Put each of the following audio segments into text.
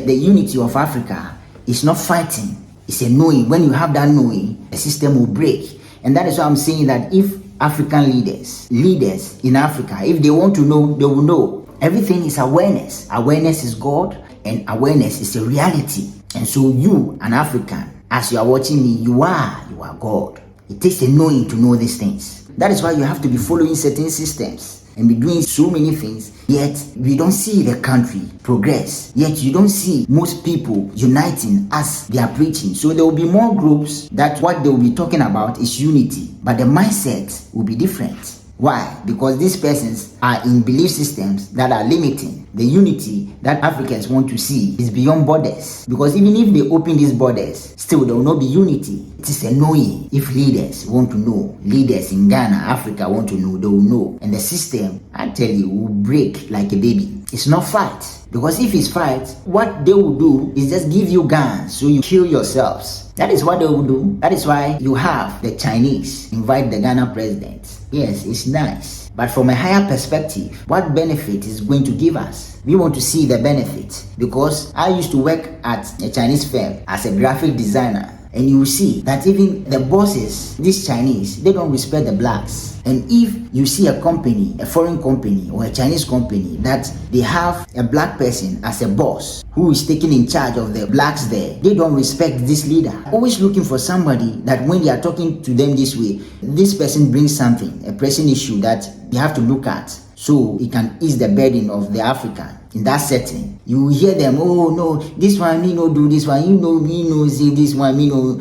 the unity of Africa is not fighting. It's a knowing. When you have that knowing, the system will break. And that is why I'm saying that if African leaders in Africa, if they want to know, they will know. Everything is awareness. Awareness is God, and awareness is a reality. And so you, an African, as you are watching me, you are God. It takes a knowing to know these things. That is why you have to be following certain systems and be doing so many things, yet we don't see the country progress. Yet you don't see most people uniting as they are preaching. So there will be more groups that what they will be talking about is unity, but the mindset will be different. Why? Because these persons are in belief systems that are limiting. The unity that Africans want to see is beyond borders. Because even if they open these borders, still there will not be unity. It is a knowing. If leaders want to know, leaders in Ghana, Africa want to know, they will know. And the system, I tell you, will break like a baby. It's not fight. Because if it's fight, what they will do is just give you guns so you kill yourselves. That is what they will do. That is why you have the Chinese invite the Ghana president. Yes, it's nice. But from a higher perspective, what benefit is going to give us? We want to see the benefit. Because I used to work at a Chinese firm as a graphic designer. And you will see that even the bosses, these Chinese, they don't respect the blacks. And if you see a company, a foreign company or a Chinese company, that they have a black person as a boss who is taking in charge of the blacks there, they don't respect this leader. Always looking for somebody that when they are talking to them this way, this person brings something, a pressing issue that you have to look at, so it can ease the burden of the African. In that setting, you hear them, oh no, this one, me no do this one, you know, me no see this one, me no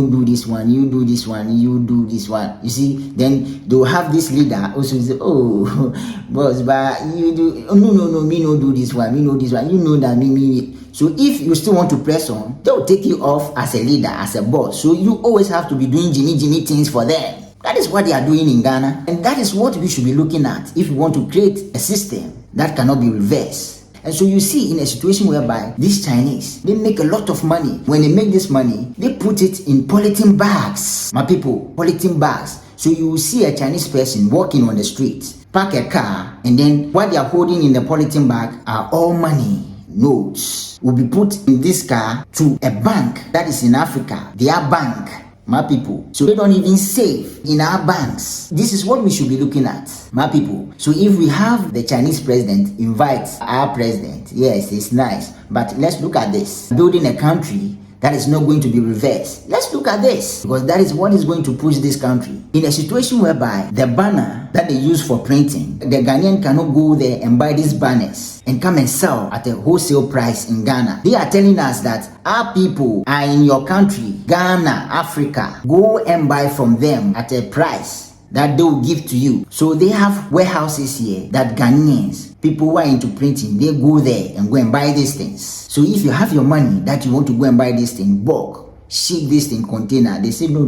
do this one, you do this one, you do this one. You see, then they'll have this leader also say, oh, boss, but you do, oh, no, me no do this one, me no this one, you know that me. So if you still want to press on, they'll take you off as a leader, as a boss. So you always have to be doing Jimmy things for them. That is what they are doing in Ghana. And that is what we should be looking at if we want to create a system that cannot be reversed. And so you see, in a situation whereby these Chinese, they make a lot of money. When they make this money, they put it in polythene bags. My people, polythene bags. So you will see a Chinese person walking on the street, park a car, and then what they are holding in the polythene bag are all money. Notes will be put in this car to a bank that is in Africa, their bank. My people, so they don't even save in our banks. This is what we should be looking at, my people. So if we have the Chinese president invite our president, yes, it's nice, but let's look at this. Building a country that is not going to be reversed. Let's look at this, because that is what is going to push this country. In a situation whereby the banner that they use for printing, the Ghanaian cannot go there and buy these banners and come and sell at a wholesale price in Ghana. They are telling us that our people are in your country, Ghana, Africa. Go and buy from them at a price that they will give to you. So they have warehouses here that Ghanaians, people who are into printing, they go there and go and buy these things. So if you have your money that you want to go and buy this thing, bulk, ship this in container, they say no.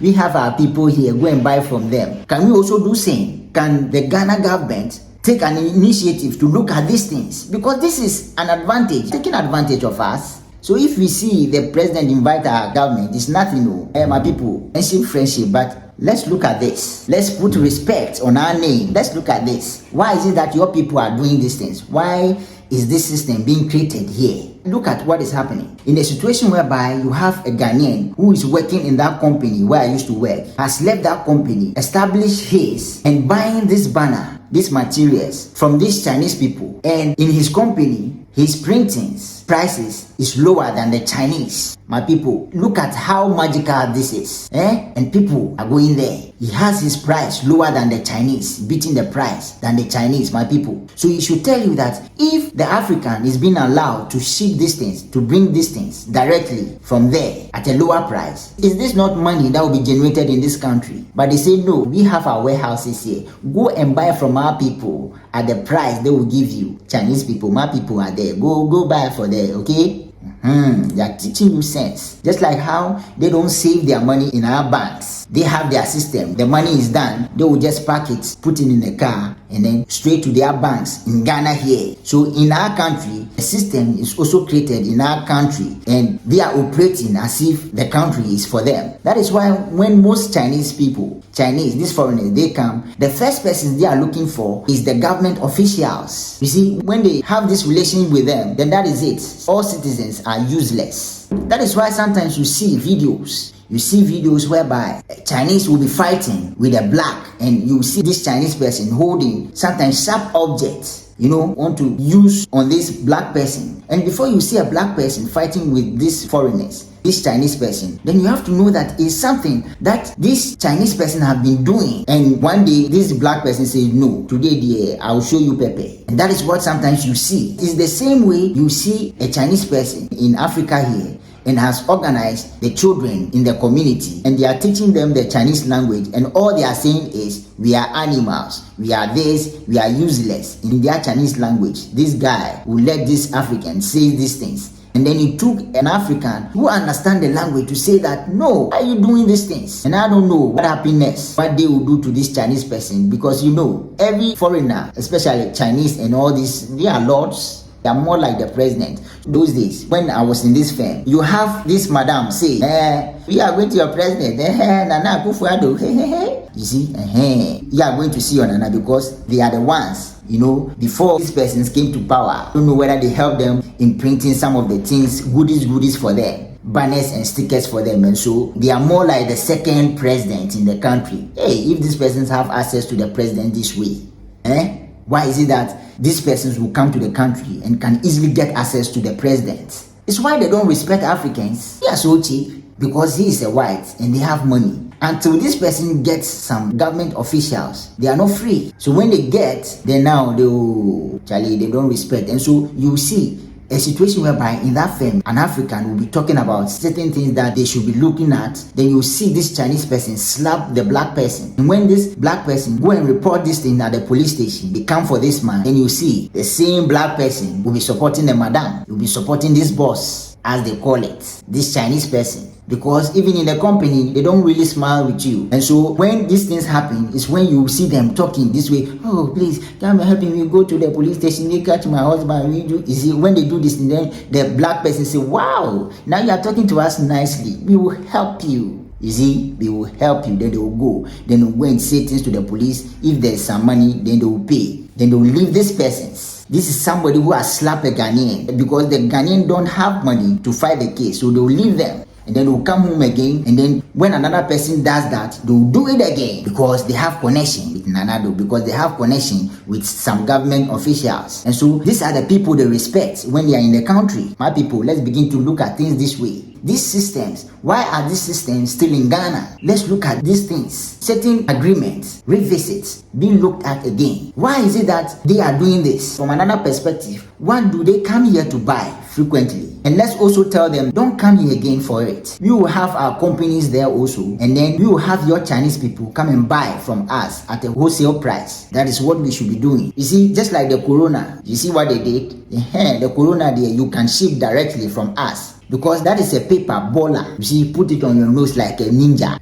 We have our people here, go and buy from them. Can we also do same? Can the Ghana government take an initiative to look at these things? Because this is an advantage, taking advantage of us. So if we see the president invite our government, it's nothing new. My people, friendship, but let's look at this. Let's put respect on our name. Let's look at this. Why is it that your people are doing these things? Why is this system being created here? Look at what is happening. In a situation whereby you have a Ghanaian who is working in that company where I used to work, has left that company, established his, and buying this banner, these materials from these Chinese people, and in his company, his printings prices is lower than the Chinese. My people, look at how magical this is. And people are going there. He has his price lower than the Chinese, beating the price than the Chinese, my people. So he should tell you that if the African is being allowed to ship these things, to bring these things directly from there at a lower price, is this not money that will be generated in this country? But they say, no, we have our warehouses here. Go and buy from our people at the price they will give you. Chinese people, my people are there. Go buy for there, okay? They are teaching you sense. Just like how they don't save their money in our banks. They have their system. The money is done. They will just pack it, put it in a car, and then straight to their banks in Ghana here. So in our country, the system is also created in our country, and they are operating as if the country is for them. That is why when most Chinese people, these foreigners, they come, the first person they are looking for is the government officials. You see, when they have this relation with them, then that is it. All citizens are useless. That is why sometimes you see videos whereby Chinese will be fighting with a black, and you see this Chinese person holding sometimes sharp objects, want to use on this black person. And before you see a black person fighting with these foreigners, this Chinese person, then you have to know that it's something that this Chinese person have been doing. And one day this black person says, no, today dear, I'll show you Pepe. And that is what sometimes you see. It's the same way you see a Chinese person in Africa here and has organized the children in the community, and they are teaching them the Chinese language, and all they are saying is, we are animals, we are this, we are useless. In their Chinese language, this guy will let this African say these things. And then he took an African who understands the language to say that, no, why are you doing these things? And I don't know what happiness, what they will do to this Chinese person, because every foreigner, especially Chinese and all these, they are lords. They are more like the president. Those days, when I was in this firm, you have this madam say, we are going to your president, Nana Akufo-Addo. You see, you are going to see your Nana, because they are the ones, before these persons came to power. I don't know whether they helped them in printing some of the things, goodies for them, banners and stickers for them, and so they are more like the second president in the country. If these persons have access to the president this way, why is it that these persons will come to the country and can easily get access to the president? It's why they don't respect Africans. They are so cheap, because he is a white and they have money. Until this person gets some government officials, they are not free. So when they get, then now they don't respect. And so you see a situation whereby in that firm, an African will be talking about certain things that they should be looking at. Then you see this Chinese person slap the black person. And when this black person go and report this thing at the police station, they come for this man, and you see the same black person will be supporting the madam, will be supporting this boss, as they call it, this Chinese person. Because even in the company, they don't really smile with you. And so when these things happen, is when you see them talking this way, oh, please, come help me, go to the police station, they catch my husband, you see, when they do this, then the black person say, wow, now you are talking to us nicely, we will help you. You see, they will help you, then they will go. Then they will go and say things to the police. If there's some money, then they will pay. Then they will leave these persons. This is somebody who has slapped a Ghanaian, because the Ghanaian don't have money to fight the case, so they will leave them. And then they'll come home again, and then when another person does that, they'll do it again, because they have connection with Nanado, because they have connection with some government officials. And so these are the people they respect when they are in the country. My people, let's begin to look at things this way. These systems, why are these systems still in Ghana? Let's look at these things. Certain agreements, revisits, being looked at again. Why is it that they are doing this? From another perspective, what do they come here to buy frequently? And let's also tell them, don't come here again for it. We will have our companies there also, and then we will have your Chinese people come and buy from us at a wholesale price. That is what we should be doing. You see, just like the corona, you see what they did? The corona there, you can ship directly from us. Because that is a paper baller. You see, put it on your nose like a ninja.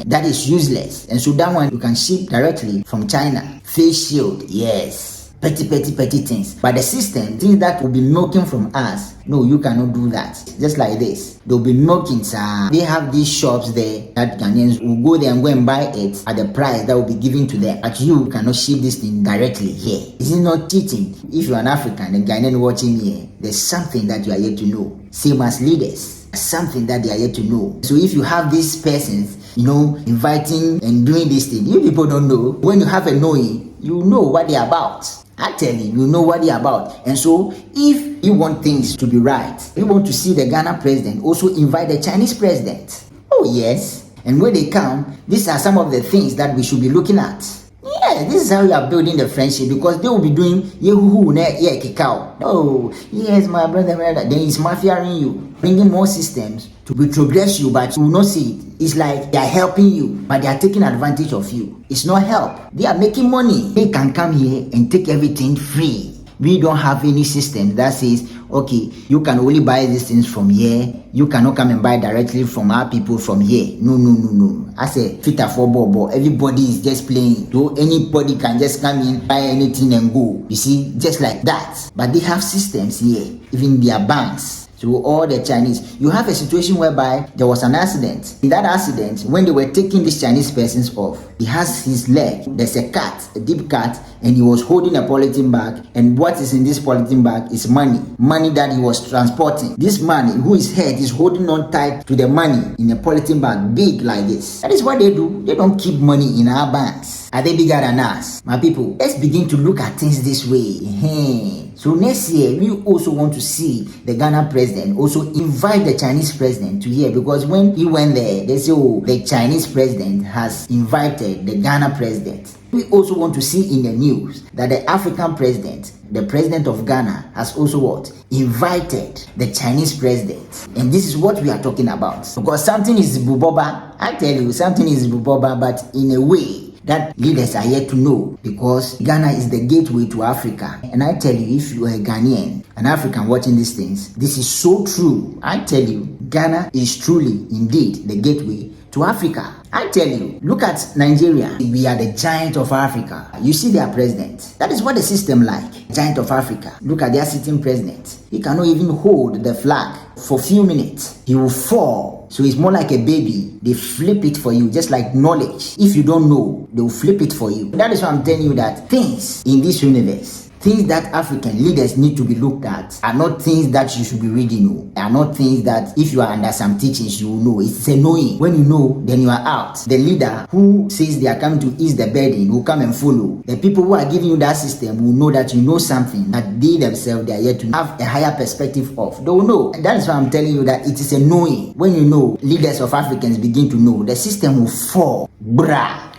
That is useless. And so that one you can ship directly from China. Face shield, yes. Petty things. But the system, things that will be milking from us, no, you cannot do that. Just like this. They'll be milking, sir. They have these shops there that Ghanaians will go there and go and buy it at the price that will be given to them. But you cannot ship this thing directly here. Is it not cheating? If you're an African, a Ghanaian watching here, there's something that you are yet to know. Same as leaders. Something that they are yet to know. So if you have these persons, inviting and doing this thing, you people don't know. When you have a knowing, you know what they're about. Actually, you know what they're about. And so, if you want things to be right, you want to see the Ghana president also invite the Chinese president. Oh, yes. And when they come, these are some of the things that we should be looking at. Yeah, this is how we are building the friendship, because they will be doing kikao. Oh, yes, my brother. Then he's mafiaing you, bringing more systems to progress you, but you will not see it. It's like they are helping you, but they are taking advantage of you. It's not help. They are making money. They can come here and take everything free. We don't have any system that says, okay, you can only buy these things from here. You cannot come and buy directly from our people from here. No. I say, fitter for bobo. Everybody is just playing. So anybody can just come in, buy anything and go. You see, just like that. But they have systems here, even their banks. To all the Chinese, you have a situation whereby there was an accident. In that accident, when they were taking these Chinese persons off, he has his leg, there's a cut, a deep cut, and he was holding a polythene bag, and what is in this polythene bag is money that he was transporting. This man whose head is holding on tight to the money in a polythene bag, big like this. That is what they do. They don't keep money in our banks. Are they bigger than us? My people, let's begin to look at things this way. So next year, we also want to see the Ghana president also invite the Chinese president to here, because when he went there, they say, oh, the Chinese president has invited the Ghana president. We also want to see in the news that the African president, the president of Ghana, has also what? Invited the Chinese president. And this is what we are talking about. Because something is buboba. I tell you, something is buboba, but in a way that leaders are yet to know, because Ghana is the gateway to Africa. And I tell you, if you are a Ghanaian, an African watching these things, this is so true. I tell you, Ghana is truly, indeed, the gateway to Africa. I tell you, look at Nigeria. We are the giant of Africa. You see their president. That is what the system like. Giant of Africa. Look at their sitting president. He cannot even hold the flag for a few minutes. He will fall. So it's more like a baby. They flip it for you, just like knowledge. If you don't know, they will flip it for you. That is why I'm telling you that things in this universe, things that African leaders need to be looked at, are not things that you should be reading. Are not things that if you are under some teachings, you will know. It's a knowing. When you know, then you are out. The leader who says they are coming to ease the burden will come and follow. The people who are giving you that system will know that you know something that they themselves, they are yet to have a higher perspective of. They will know. And that is why I'm telling you that it is a knowing. When you know, leaders of Africans begin to know, the system will fall.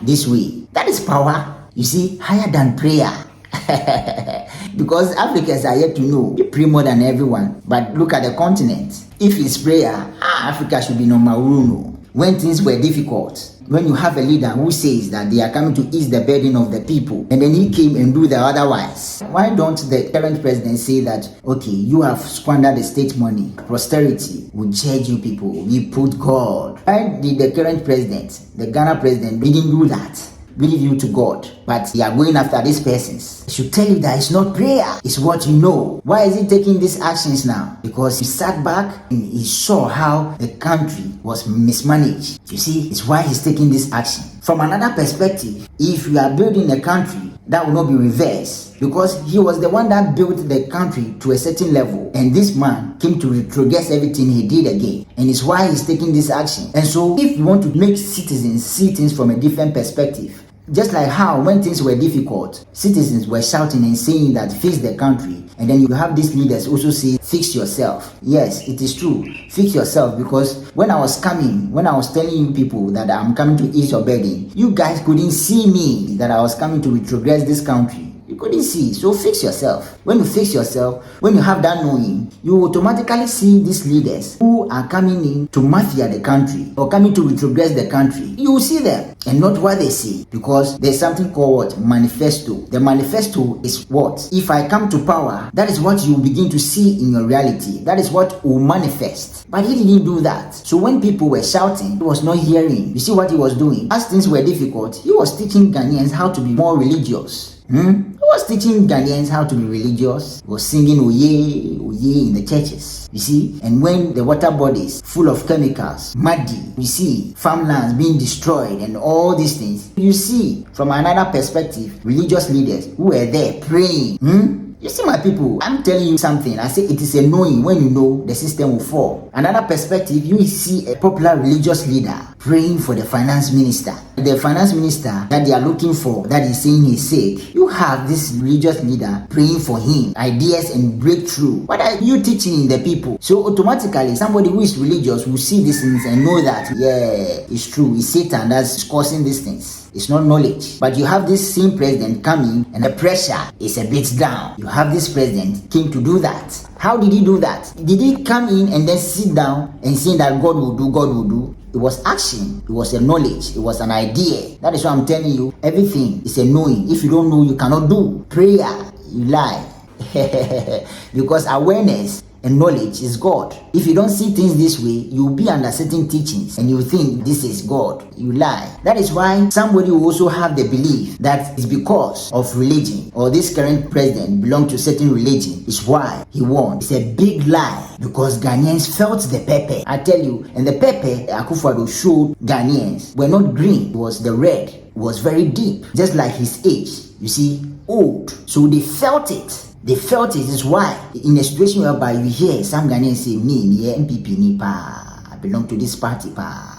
This way. That is power. You see, higher than prayer. Because Africans are yet to know. You pray more than everyone. But look at the continent. If it's prayer, Africa should be number one. When things were difficult, when you have a leader who says that they are coming to ease the burden of the people, and then he came and do the otherwise, why don't the current president say that, okay, you have squandered the state money, posterity will judge you people, we put God. Why did the current president, the Ghana president, didn't do that? Believe you to God, but you are going after these persons. It should tell you that it's not prayer, it's what you know. Why is he taking these actions now? Because he sat back and he saw how the country was mismanaged. You see, it's why he's taking this action. From another perspective, if you are building a country, that will not be reversed, because he was the one that built the country to a certain level, and this man came to retrogress everything he did again, and it's why he's taking this action. And so if you want to make citizens see things from a different perspective, just like how when things were difficult, citizens were shouting and saying that fix the country, and then you have these leaders also say fix yourself. Yes, it is true, fix yourself, because when I was telling you people that I'm coming to ease your burden, you guys couldn't see me that I was coming to retrogress this country. You couldn't see. So fix yourself. When you fix yourself, when you have that knowing, you automatically see these leaders who are coming in to mafia the country or coming to retrogress the country. You will see them and not what they see, because there's something called what? Manifesto. The manifesto is what? If I come to power, that is what you begin to see in your reality. That is what will manifest. But he didn't do that. So when people were shouting, he was not hearing. You see what he was doing? As things were difficult, he was teaching Ghanaians how to be more religious. He was teaching Ghanaians how to be religious. He was singing Oye, Oye in the churches. You see? And when the water bodies full of chemicals, muddy, you see farmlands being destroyed and all these things, you see from another perspective, religious leaders who were there praying. You see, my people, I'm telling you something. I say it is a knowing. When you know, the system will fall. Another perspective, you see a popular religious leader praying for the finance minister. The finance minister that they are looking for, that is saying he's sick, you have this religious leader praying for him, ideas and breakthrough. What are you teaching the people? So automatically, somebody who is religious will see these things and know that, yeah, it's true. It's Satan that's causing these things. It's not knowledge. But you have this same president coming and the pressure is a bit down. You have this president came to do that. How did he do that? Did he come in and then sit down and say that God will do, God will do? It was action. It was a knowledge. It was an idea. That is why I'm telling you, everything is a knowing. If you don't know, you cannot do. Prayer, you lie. Because awareness and knowledge is God. If you don't see things this way, you'll be under certain teachings and you think this is God. You lie. That is why somebody will also have the belief that it's because of religion, or this current president belongs to certain religion is why he won. It's a big lie, because Ghanaians felt the pepper. I tell you, and the pepper Akufo-Addo showed Ghanaians were not green, it was the red. It was very deep, just like his age. You see, old. So they felt it. They felt it. Is why in a situation whereby you hear some Ghanaians say, me MPP ni pa, I belong to this party pa.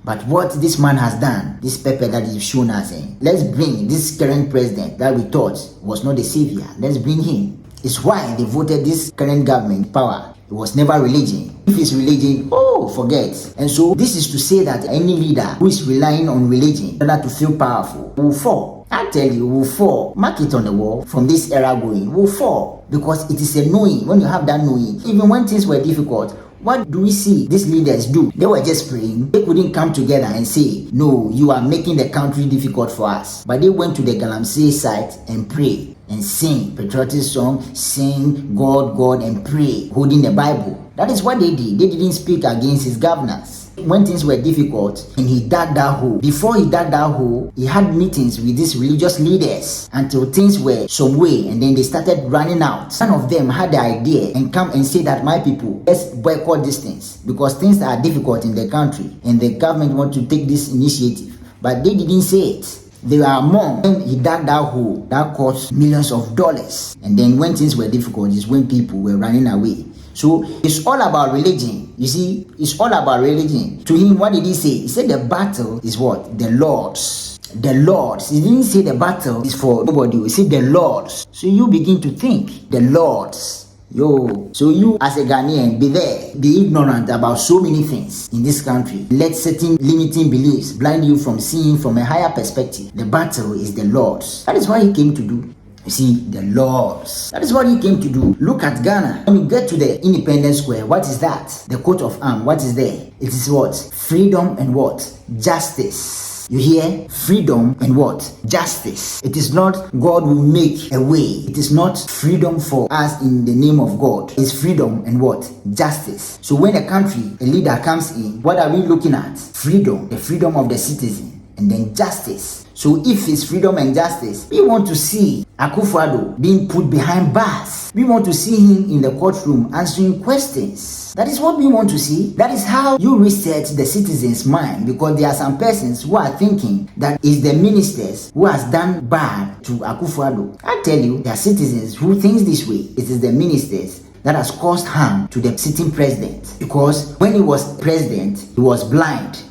But what this man has done, this paper that he's shown us, let's bring this current president that we thought was not the savior. Let's bring him. It's why they voted this current government power. It was never religion. If it's religion, forget. And so this is to say that any leader who is relying on religion in order to feel powerful will fall. I tell you, will fall. Mark it on the wall. From this era going, will fall, because it is a knowing. When you have that knowing, even when things were difficult, what do we see these leaders do? They were just praying. They couldn't come together and say, no, you are making the country difficult for us. But they went to the Galamsey site and pray and sing patriotic song, sing God, God, and pray, holding the Bible. That is what they did. They didn't speak against his governors. When things were difficult and he dug that hole, before he dug that hole, he had meetings with these religious leaders until things were some way, and then they started running out. Some of them had the idea and come and say that, my people, let's boycott these things because things are difficult in the country and the government want to take this initiative. But they didn't say it. They were among when he dug that hole that cost millions of dollars. And then when things were difficult is when people were running away. So it's all about religion. You see, it's all about religion. To him, what did he say? He said the battle is what? The Lord's. The Lord's. He didn't say the battle is for nobody. He said the Lord's. So you begin to think the Lord's. So you as a Ghanaian, be there, be ignorant about so many things in this country. Let certain limiting beliefs blind you from seeing from a higher perspective. The battle is the Lord's. That is what he came to do. You see, the Lord's. That is what he came to do. Look at Ghana. When you get to the Independence Square, what is that? The coat of arms. What is there? It is what? Freedom and what? Justice. You hear? Freedom and what? Justice. It is not God will make a way. It is not freedom for us in the name of God. It's freedom and what? Justice. So when a country, a leader comes in, what are we looking at? Freedom. The freedom of the citizen. And then justice. So if it's freedom and justice, we want to see Akufo-Addo being put behind bars. We want to see him in the courtroom answering questions. That is what we want to see. That is how you reset the citizens' mind, because there are some persons who are thinking that it's the ministers who has done bad to Akufo-Addo. I tell you, there are citizens who think this way. It is the ministers that has caused harm to the sitting president, because when he was president, he was blind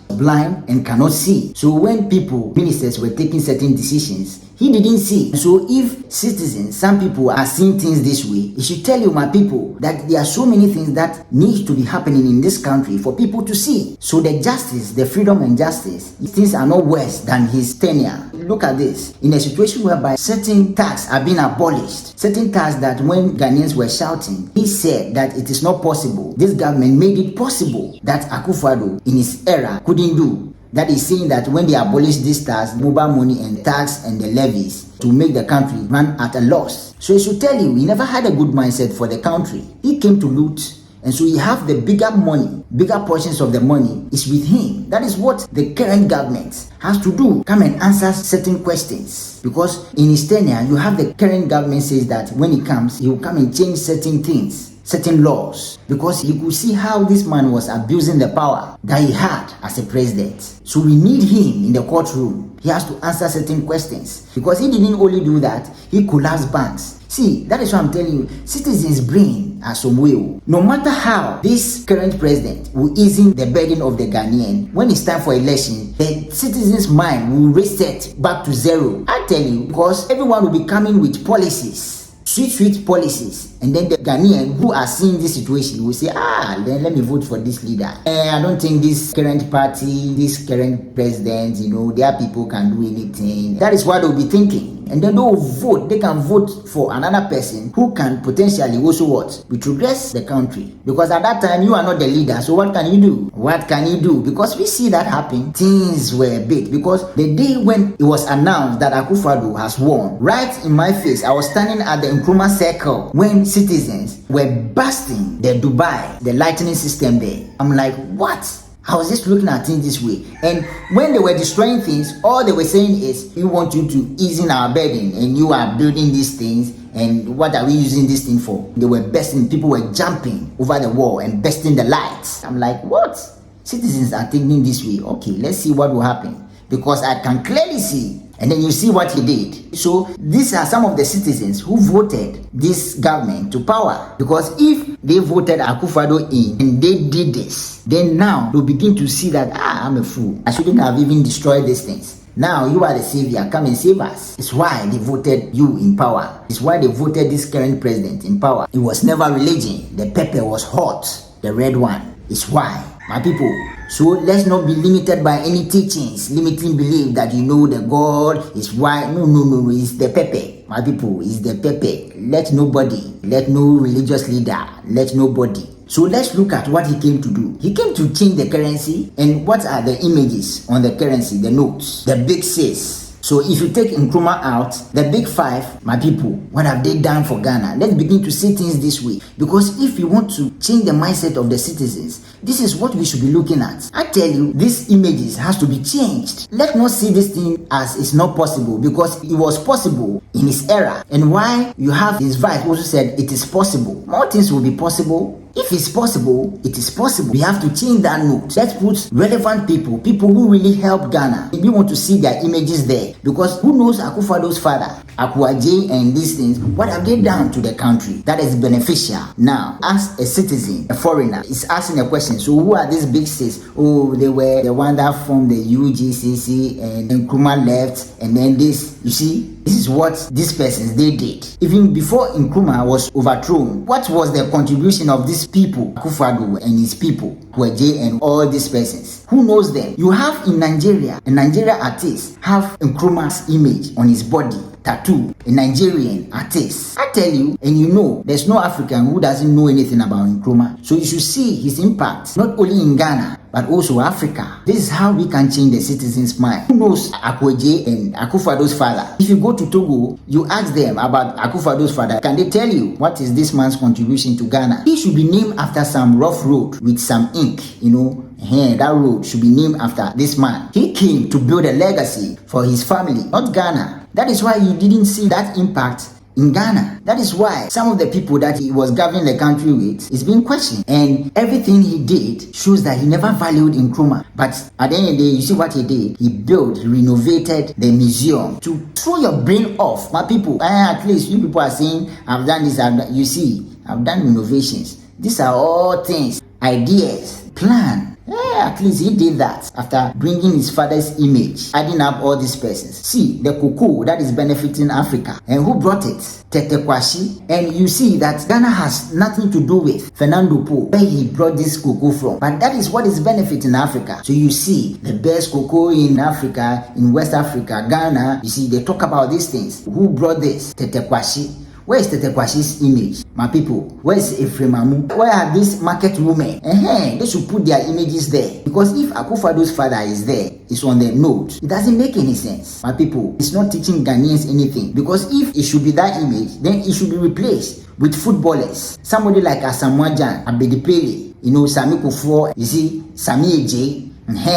and cannot see. So when ministers were taking certain decisions, he didn't see. So if citizens, some people are seeing things this way, it should tell you, my people, that there are so many things that need to be happening in this country for people to see. So the justice, the freedom and justice, things are not worse than his tenure. Look at this. In a situation whereby certain taxes are being abolished, certain taxes that when Ghanaians were shouting, he said that it is not possible. This government made it possible that Akufo-Addo in his era couldn't do. That is saying that when they abolished this tax, mobile money and tax and the levies to make the country run at a loss. So it should tell you, he never had a good mindset for the country. He came to loot. And so you have the bigger money, bigger portions of the money is with him. That is what the current government has to do. Come and answer certain questions. Because in his tenure, you have the current government says that when he comes, he will come and change certain things, certain laws. Because you could see how this man was abusing the power that he had as a president. So we need him in the courtroom. He has to answer certain questions. Because he didn't only do that, he collapsed banks. See, that is what I'm telling you. Citizens' brain are some way. No matter how this current president will ease the burden of the Ghanaian, when it's time for election, the citizens' mind will reset back to zero. I tell you, because everyone will be coming with policies, sweet policies. And then the Ghanaian who are seeing this situation will say, then let me vote for this leader. I don't think this current party, this current president, their people can do anything. That is what they'll be thinking. name, and then they will vote. They can vote for another person who can potentially also what? Retrogress the country. Because at that time, you are not the leader. So what can you do? What can you do? Because we see that happen. Things were big. Because the day when it was announced that Akufo-Addo has won, right in my face, I was standing at the Nkrumah Circle when citizens were busting the Dubai, the lightning system there. I'm like, what? I was just looking at things this way. And when they were destroying things, all they were saying is, we want you to ease in our burden, and you are building these things, and what are we using this thing for? They were bursting, people were jumping over the wall and bursting the lights. I'm like, what? Citizens are thinking this way. Okay, let's see what will happen. Because I can clearly see. And then you see what he did. So these are some of the citizens who voted this government to power. Because if they voted Akufo-Addo in and they did this, then now they'll begin to see that, I'm a fool. I shouldn't have even destroyed these things. Now you are the savior, come and save us. It's why they voted you in power. It's why they voted this current president in power. It was never religion. The pepper was hot, the red one. It's why, my people. So let's not be limited by any teachings, limiting belief that you know the God is why. No, it's the pepper, my people, it's the pepper. Let nobody, let no religious leader, let nobody. So let's look at what he came to do. He came to change the currency. And what are the images on the currency, the notes, the big six? So if you take Nkrumah out, the big five, my people, what have they done for Ghana? Let's begin to see things this way. Because if you want to change the mindset of the citizens, this is what we should be looking at. I tell you, these images has to be changed. Let's not see this thing as it's not possible, because it was possible in his era. And why you have his vice also said it is possible. More things will be possible. If it's possible, it is possible. We have to change that note. Let's put relevant people who really help Ghana. We want to see their images there. Because who knows Akufo-Addo's father, Akuaje, and these things, what have they done to the country that is beneficial? Now, as a citizen, a foreigner, is asking a question. So who are these big six? Oh, they were the one that formed the UGCC, and Nkrumah left, and then this, you see? This is what these persons, they did. Even before Nkrumah was overthrown, what was the contribution of these people, Akufo-Addo and his people, Akuaje and all these persons? Who knows them? You have in Nigeria, a Nigerian artist have Nkrumah's image on his body, tattoo, a Nigerian artist. I tell you, and you know, there's no African who doesn't know anything about Nkrumah. So you should see his impact, not only in Ghana, but also Africa. This is how we can change the citizens' mind. Who knows Akuaje and Akufo-Addo's father? If you go to Togo, you ask them about Akufo-Addo's father, can they tell you what is this man's contribution to Ghana? He should be named after some rough road with some ink, you know. That road should be named after this man. He came to build a legacy for his family, not Ghana. That is why you didn't see that impact in Ghana. That is why some of the people that he was governing the country with is being questioned. And everything he did shows that he never valued Nkrumah. But at the end of the day, you see what he did? He built, he renovated the museum to throw your brain off. My people, at least you people are saying, I've done this, you see, I've done renovations. These are all things, ideas, plan. Yeah, at least he did that after bringing his father's image, adding up all these persons. See, the cocoa that is benefiting Africa. And who brought it? Tete Kwashi. And you see that Ghana has nothing to do with Fernando Po, where he brought this cocoa from. But that is what is benefiting Africa. So you see, the best cocoa in Africa, in West Africa, Ghana, you see, they talk about these things. Who brought this? Tete Kwashi. Where is Tete Kwashi's image? My people, where is Ephraim Amu? Where are these market women? They should put their images there. Because if Akufo-Addo's father is there, it's on the note, it doesn't make any sense. My people, it's not teaching Ghanaians anything. Because if it should be that image, then it should be replaced with footballers. Somebody like Asamoah Gyan, Abedi Pele, you know, Sami Kufuor, you see, Sami Eje,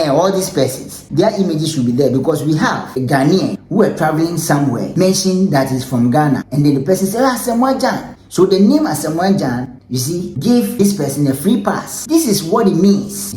all these persons, their images should be there, because we have a Ghanaian who are traveling somewhere, mention that is from Ghana, and then the person says, Asamoah Gyan. So the name Asamoah Gyan, you see, give this person a free pass. This is what it means.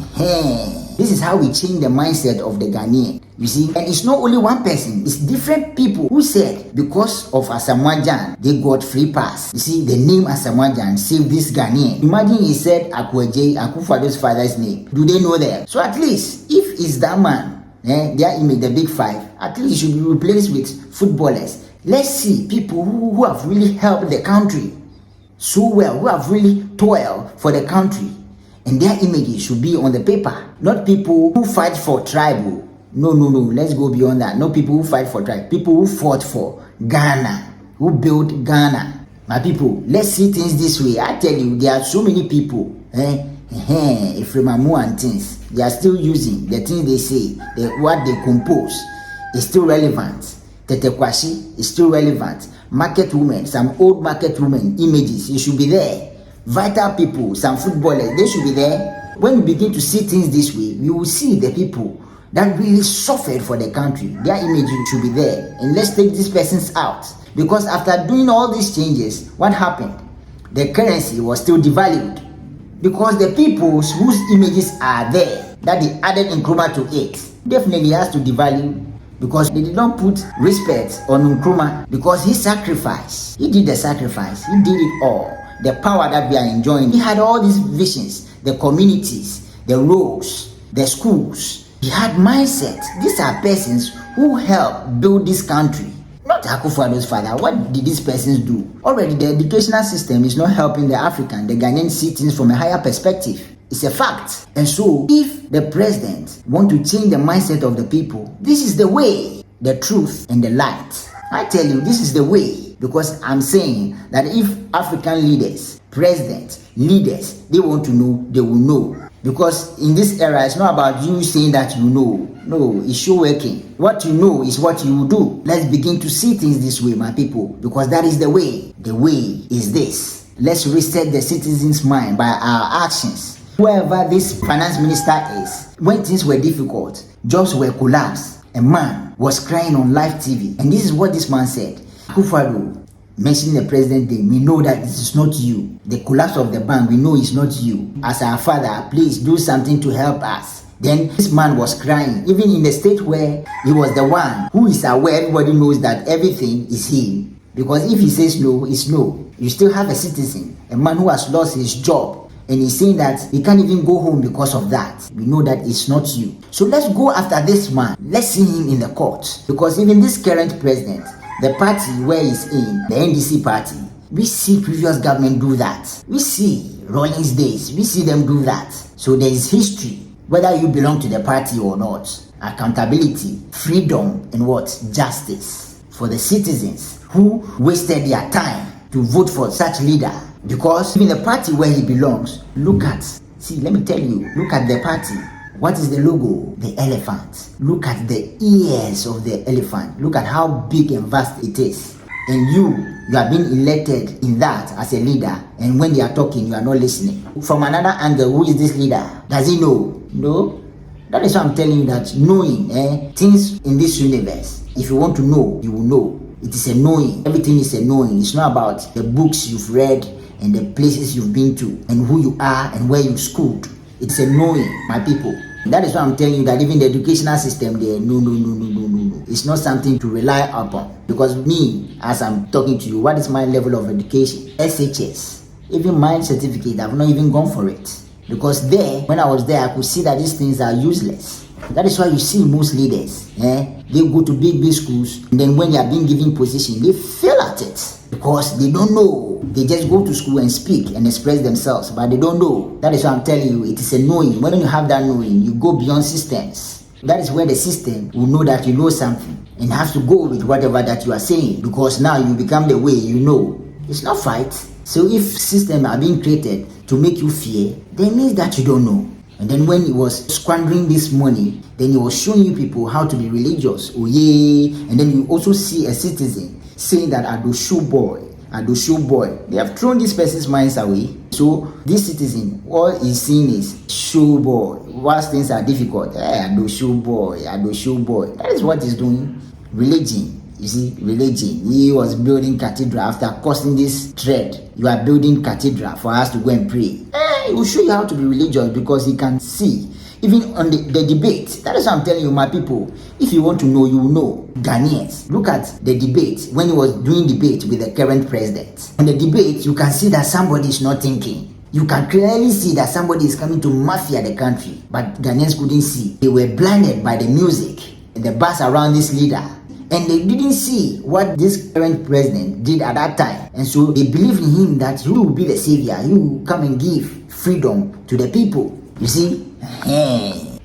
This is how we change the mindset of the Ghanaian. You see, and it's not only one person, it's different people who said because of Asamoah Gyan, they got free pass. You see, the name Asamoah Gyan saved this Ghanaian. Imagine he said Akuaje, Akufo-Addo's father's name. Do they know them? So at least, if it's that man, their image, the big five, at least should be replaced with footballers. Let's see people who have really helped the country so well, who have really toiled for the country. And their images should be on the paper. Not people who fight for tribal. No. Let's go beyond that. Not people who fight for tribe. People who fought for Ghana? Who built Ghana? My people, let's see things this way. I tell you, there are so many people, Efremamu and things, they are still using the things they say, what they compose is still relevant. Tete Kwashi is still relevant. Market women, some old market women images, you should be there. Vital people, some footballers, they should be there. When you begin to see things this way, you will see the people that really suffered for the country. Their images should be there. And let's take these persons out. Because after doing all these changes, what happened? The currency was still devalued. Because the people whose images are there, that they added Nkrumah to it, definitely has to devalue. Because they did not put respect on Nkrumah. Because he sacrificed. He did the sacrifice. He did it all. The power that we are enjoying. He had all these visions. The communities, the roads, the schools. He had mindset. These are persons who helped build this country. Not Akufo-Addo's father. What did these persons do? Already the educational system is not helping the African, the Ghanaian see things from a higher perspective. It's a fact. And so, if the president want to change the mindset of the people, this is the way, the truth and the light. I tell you, this is the way. Because I'm saying that if African leaders, presidents, leaders, they want to know, they will know. Because in this era, it's not about you saying that you know. No, it's show working. What you know is what you will do. Let's begin to see things this way, my people. Because that is the way. The way is this. Let's reset the citizens' mind by our actions. Whoever this finance minister is, when things were difficult, jobs were collapsed, a man was crying on live TV. And this is what this man said. Akufo-Addo, mentioning the president day, we know that this is not you. The collapse of the bank, we know it's not you. As our father, please do something to help us. Then this man was crying, even in the state where he was the one who is aware, everybody knows that everything is him. Because if he says no, it's no. You still have a citizen, a man who has lost his job, and he's saying that he can't even go home because of that. We know that it's not you. So let's go after this man. Let's see him in the court. Because even this current president, the party where he's in, the NDC party, we see previous government do that. We see Rawlings days, we see them do that. So there is history, whether you belong to the party or not. Accountability, freedom, and what? Justice for the citizens who wasted their time to vote for such leader. Because even the party where he belongs, look at, see, let me tell you, look at the party. What is the logo? The elephant. Look at the ears of the elephant. Look at how big and vast it is. And you are being elected in that as a leader. And when they are talking, you are not listening. From another angle, who is this leader? Does he know? No. That is why I'm telling you that knowing things in this universe, if you want to know, you will know. It is a knowing. Everything is a knowing. It's not about the books you've read and the places you've been to and who you are and where you schooled. It's a knowing, my people. That is why I'm telling you that even the educational system there, no. It's not something to rely upon. Because me, as I'm talking to you, what is my level of education? SHS. Even my certificate, I've not even gone for it. Because there, when I was there, I could see that these things are useless. That is why you see most leaders, they go to big schools, and then when they are being given position, they fail at it. Because they don't know. They just go to school and speak and express themselves, but they don't know. That is why I'm telling you, it is a knowing. When you have that knowing, you go beyond systems. That is where the system will know that you know something and has to go with whatever that you are saying, because now you become the way you know. It's not fight. So if systems are being created to make you fear, then it means that you don't know. And then when he was squandering this money, then he was showing you people how to be religious. Oh yeah. And then you also see a citizen saying that Adosho boy. They have thrown this person's minds away. So this citizen, all he's seeing is show boy. Whilst things are difficult, Adosho boy. That is what he's doing. Religion. You see, religion. He was building cathedral after causing this thread. You are building cathedral for us to go and pray. He will show you how to be religious because he can see. Even on the debate. That is what I'm telling you, my people. If you want to know, you will know. Ghanaians, look at the debate when he was doing debate with the current president. On the debate, you can see that somebody is not thinking. You can clearly see that somebody is coming to mafia the country. But Ghanaians couldn't see. They were blinded by the music and the buzz around this leader. And they didn't see what this current president did at that time. And so they believed in him that he will be the savior. He will come and give freedom to the people. You see?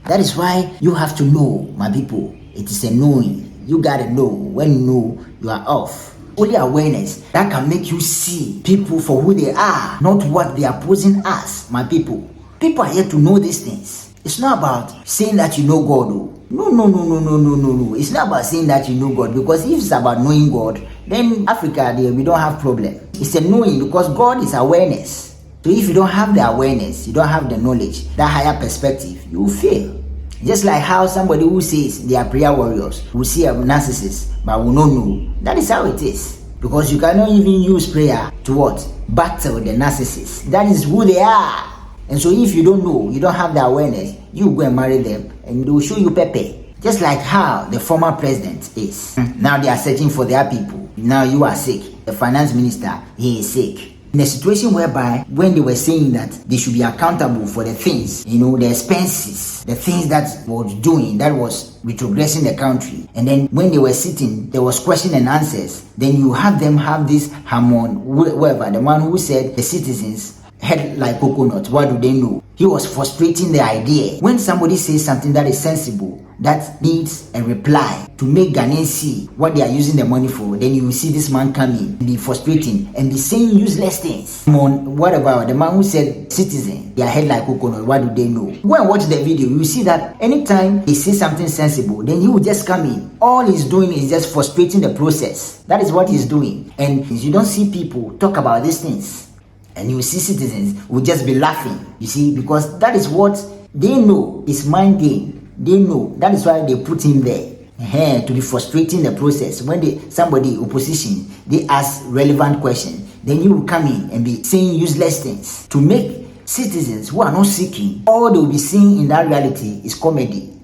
That is why you have to know, my people. It is a knowing. You gotta know. When you know, you are off. Only awareness that can make you see people for who they are, not what they are posing as, my people. People are here to know these things. It's not about saying that you know God. No. It's not about saying that you know God, because if it's about knowing God, then Africa, we don't have problem. It's a knowing, because God is awareness. So if you don't have the awareness, you don't have the knowledge, that higher perspective, you will fail. Just like how somebody who says they are prayer warriors will see a narcissist but will not know. That is how it is. Because you cannot even use prayer to what? Battle the narcissist. That is who they are. And so if you don't know, you don't have the awareness, you go and marry them and they will show you pepe. Just like how the former president is. Now they are searching for their people. Now you are sick. The finance minister, he is sick. In a situation whereby when they were saying that they should be accountable for the things, the expenses, the things that was doing, that was retrogressing the country. And then when they were sitting, there was question and answers. Then you have them have this Hammond, whoever, the man who said the citizens head like coconut. What do they know? He was frustrating the idea. When somebody says something that is sensible, that needs a reply to make Ghanaians see what they are using the money for, then you will see this man coming, be frustrating and be saying useless things. Whatever, the man who said citizen, their head like coconut, what do they know? Go and watch the video, you will see that anytime he says something sensible, then he will just come in. All he's doing is just frustrating the process. That is what he's doing. And you don't see people talk about these things. And you see citizens will just be laughing, you see, because that is what they know. It's mind game. They know. That is why they put him there, to be frustrating the process. When somebody opposition, they ask relevant questions, then you will come in and be saying useless things to make citizens who are not seeking, all they will be seeing in that reality is comedy.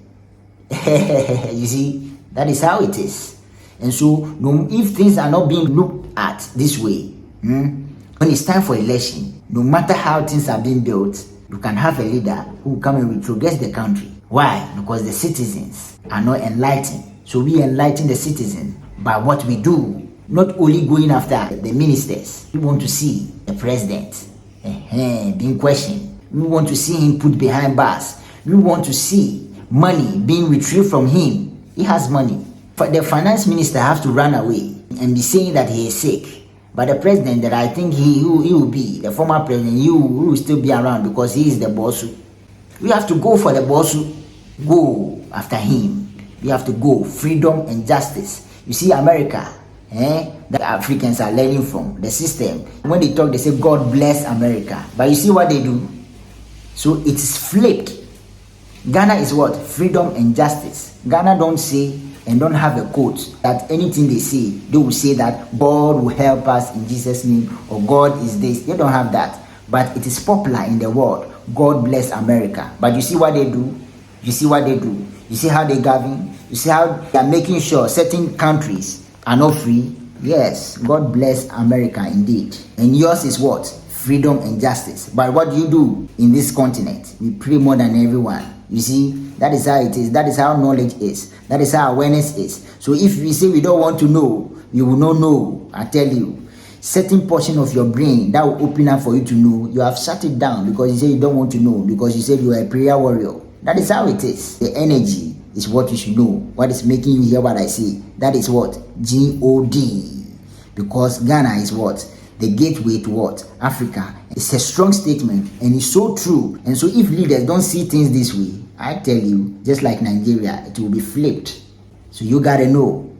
You see, that is how it is. And so if things are not being looked at this way, when it's time for election, no matter how things are being built, you can have a leader who will come and retrogress the country. Why? Because the citizens are not enlightened. So we enlighten the citizens by what we do, not only going after the ministers. We want to see the president being questioned. We want to see him put behind bars. We want to see money being retrieved from him. He has money. But the finance minister has to run away and be saying that he is sick. But the president, that I think he will be, the former president, he will still be around because he is the boss. We have to go for the boss. Go after him. We have to go. Freedom and justice. You see, America, that Africans are learning from the system. When they talk, they say, God bless America. But you see what they do? So it is flipped. Ghana is what? Freedom and justice. Ghana don't say and don't have a quote that anything they say, they will say that God will help us in Jesus' name, or God is this. They don't have that. But it is popular in the world. God bless America. But you see what they do? You see what they do? You see how they govern? You see how they are making sure certain countries are not free? Yes, God bless America indeed. And yours is what? Freedom and justice. But what do you do in this continent? We pray more than everyone. You see, that is how it is. That is how knowledge is. That is how awareness is. So if we say we don't want to know, you will not know. I tell you, certain portion of your brain that will open up for you to know, you have shut it down because you say you don't want to know, because you said you are a prayer warrior. That is how it is. The energy is what you should know. What is making you hear what I say? That is what? G-O-D. Because Ghana is what? The gateway to what? Africa. It's a strong statement and it's so true. And so if leaders don't see things this way, I tell you, just like Nigeria, it will be flipped. So you gotta know.